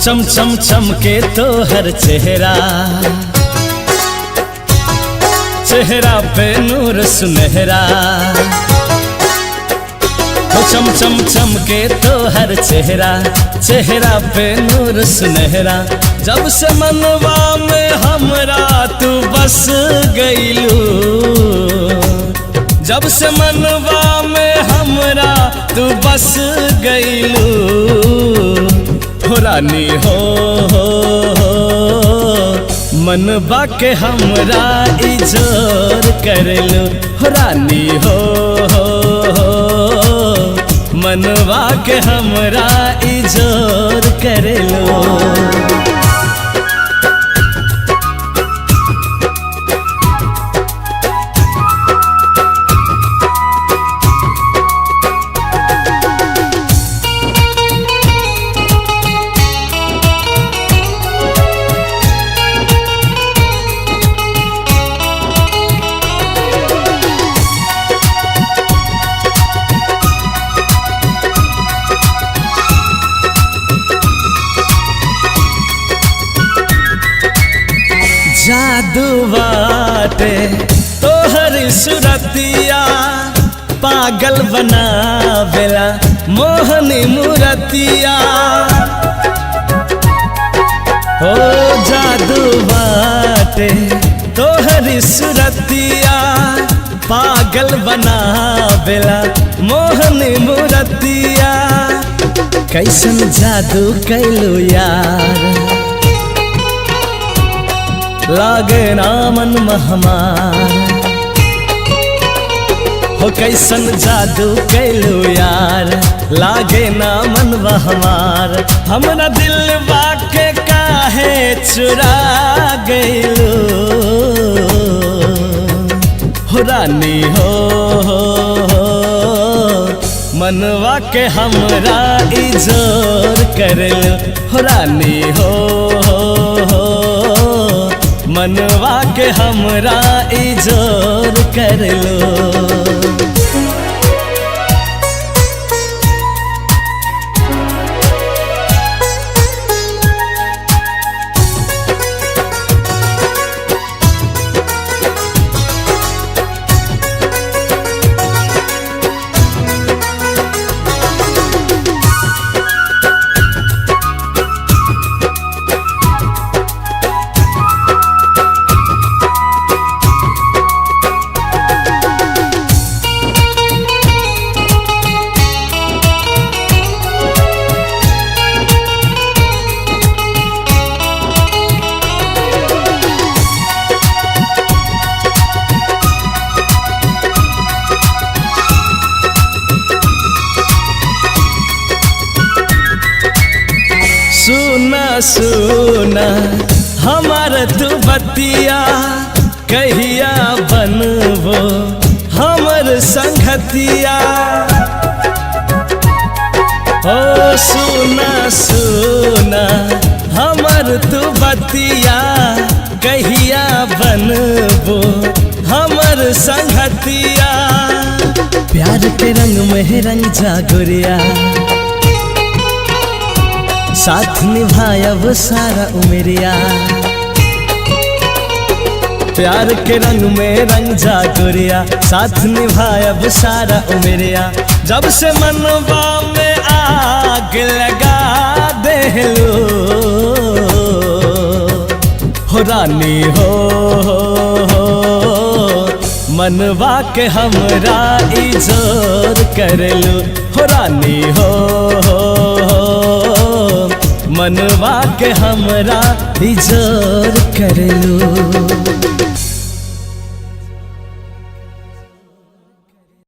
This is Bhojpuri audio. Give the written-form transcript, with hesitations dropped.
चम चम चमके तो हर चेहरा, चेहरा पे नूर सुनहरा। हो चम चम चमके तो हर चेहरा, चेहरा पे नूर सुनहरा। जब से मनवा में हमरा तू बस गईलू, जब से मनवा में हमरा तू बस गईलू। हो रानी हो मनवा के हमरा इजोर करलू। हो रानी हो मनवा के हमरा इजोर करलू। जादू बाटे तोहर सुरतिया, पागल बनावेला मोहनी मूरतिया। ओ जादू बाटे तोहर सुरतिया, पागल बनावेला मोहनी मूरतिया। कैसन जादू कैलू यार, लागे ना मन हमार। हो कैसन जादू कैलू यार, लागे ना मन हमार। हमरा दिलवा के काहे चुरा गईलू। हो रानी हो मनवा के हमरा इजोर करलू। हो रानी हो मनवा के हमरा इजोर करलू। सुना सुना हमार तू बतिया, कहिया बनबो हमर संगतिया। ओ सुना सुना हमार तू बतिया, कहिया बनबो हमर संगतिया। प्यार के रंग में रंग जा गोरिया, साथ निभायब सारा उमरिया। प्यार के रंग में रंग जा गोरिया, साथ निभायब सारा उमरिया। जब से मनवा में आग लगा देलू। हो रानी हो मनवा के हमरा इजोर करलू। हो रानी हो मनवा के हमरा इजोर करलू।